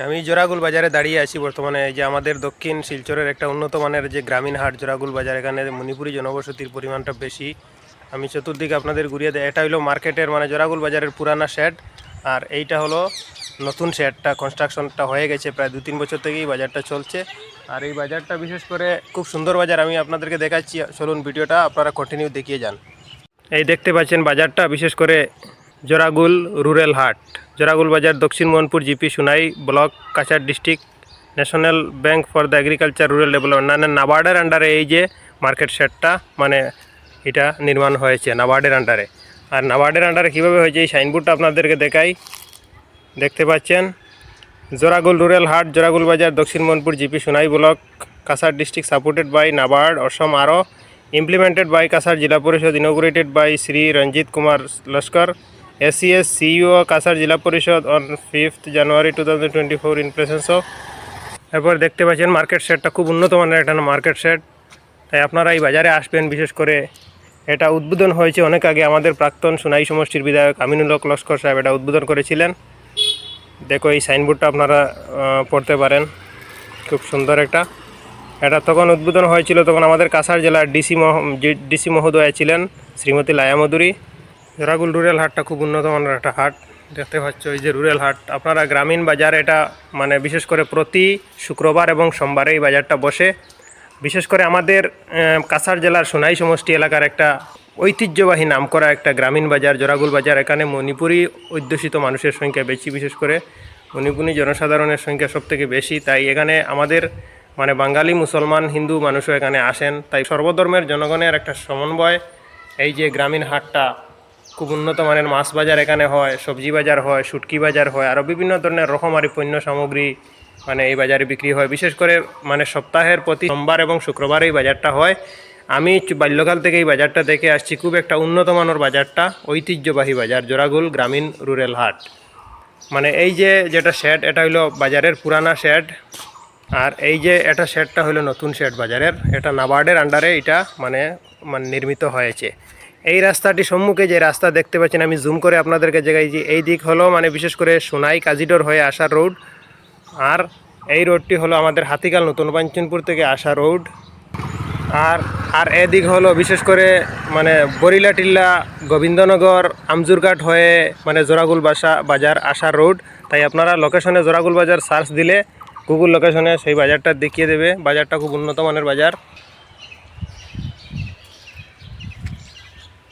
আমি জোড়াগুল বাজারে দাঁড়িয়ে আছি বর্তমানে। এই যে আমাদের দক্ষিণ শিলচরের একটা উন্নত মানের যে গ্রামীণ হাট জোড়াগুল বাজার, এখানে মণিপুরি জনবসতির পরিমাণটা বেশি। আমি চতুর্দিকে আপনাদের ঘুরিয়ে দেয়। এটা হলো মার্কেটের মানে জোড়াগুল বাজারের পুরানা শেড, আর এইটা হলো নতুন শেডটা। কনস্ট্রাকশনটা হয়ে গেছে, প্রায় 2-3 বছর থেকেই বাজারটা চলছে। আর এই বাজারটা বিশেষ করে খুব সুন্দর বাজার, আমি আপনাদেরকে দেখাচ্ছি। চলুন ভিডিওটা আপনারা কন্টিনিউ দেখিয়ে যান। এই দেখতে পাচ্ছেন বাজারটা, বিশেষ করে জোড়াগুল রুরাল হাট। Joragul Bazar Dakshin Mohanpur GP Sonai block, Cachar district, national bank for the agriculture rural development মানে নাবার্ডের আন্ডারে এই যে মার্কেট শেডটা মানে এটা নির্মাণ হয়েছে নাবার্ডের আন্ডারে। আর নাবার্ডের আন্ডারে কীভাবে হয়েছে এই সাইনবোর্ডটা আপনাদেরকে দেখাই। দেখতে পাচ্ছেন জোড়াগুল রুরাল হাট, Joragul Bazar, Dakshin Mohanpur GP Sonai block, Cachar district, supported by NABARD Assam আরও, implemented by Kasar Jila Parishad, inaugurated by Sri Ranjit Kumar Laskar, SCS CEO Kasar Jila Parishad on 5th January 2024 in presence of। এরপর দেখতে পাচ্ছেন মার্কেট শেডটা খুব উন্নত মানের একটা মার্কেট শেড, তাই আপনারা এই বাজারে আসবেন। বিশেষ করে এটা উদ্বোধন হয়েছে অনেক আগে, আমাদের প্রাক্তন সুনাই সমষ্টির বিধায়ক আমিনুল হক লস্কর সাহেব এটা উদ্বোধন করেছিলেন। দেখো এই সাইনবোর্ডটা আপনারা পড়তে পারেন, খুব সুন্দর একটা। এটা তখন উদ্বোধন হয়েছিল, তখন আমাদের কাছাড় জেলার ডিসি মহোদয়া ছিলেন শ্রীমতী লায়ামধুরী। জোড়াগুল রুরাল হাটটা খুব উন্নত মানের একটা হাট। দেখতে পাচ্ছ এই যে রুরাল হাট, আপনারা গ্রামীণ বাজার এটা মানে বিশেষ করে প্রতি শুক্রবার এবং সোমবারে এই বাজারটা বসে। বিশেষ করে আমাদের কাছাড় জেলার সোনাই সমষ্টি এলাকার একটা ঐতিহ্যবাহী নামকরা একটা গ্রামীণ বাজার জোড়াগুল বাজার। এখানে মণিপুরি অধ্যুষিত মানুষের সংখ্যা বেশি, বিশেষ করে মণিপুরি জনসাধারণের সংখ্যা সবথেকে বেশি। তাই এখানে আমাদের মানে বাঙালি, মুসলমান, হিন্দু মানুষও এখানে আসেন। তাই সর্বধর্মের জনগণের একটা সমন্বয় এই যে গ্রামীণ হাটটা। খুব উন্নত মানের মাছ বাজার এখানে হয়, সবজি বাজার হয়, শুটকি বাজার হয়, আরও বিভিন্ন ধরনের রকমারি পণ্য সামগ্রী মানে এই বাজারে বিক্রি হয়। বিশেষ করে মানে সপ্তাহের প্রতি সোমবার এবং শুক্রবার এই বাজারটা হয়। আমি বাল্যকাল থেকে এই বাজারটা দেখে আসছি, খুব একটা উন্নত মানের বাজারটা, ঐতিহ্যবাহী বাজার জোড়াগুল গ্রামীণ রুরাল হাট। মানে এই যে যেটা শেড, এটা হলো বাজারের পুরানা শেড, আর এই যে এটা শেডটা হলো নতুন শেড বাজারের। এটা নাবার্ডের আন্ডারে এটা মানে নির্মিত হয়েছে। এই রাস্তাটি সম্মুখে যে রাস্তা দেখতে পাচ্ছেন, আমি জুম করে আপনাদেরকে দেখাইছি। এই দিক হলো মানে বিশেষ করে সোনাই কাজিডোর হয়ে আসা রোড, আর এই রোডটি হলো আমাদের হাতিকাল নতুন পাঞ্চনপুর থেকে আসা রোড। আর এদিক হলো বিশেষ করে মানে বরিলা টিল্লা, গোবিন্দনগর, আমজুরঘাট হয়ে মানে জোড়াগুল বাজার আসা রোড। তাই আপনারা লোকেশনে জোড়াগুল বাজার সার্চ দিলে গুগল লোকেশনে সেই বাজারটা দেখিয়ে দেবে। বাজারটা খুব উন্নত মানের বাজার।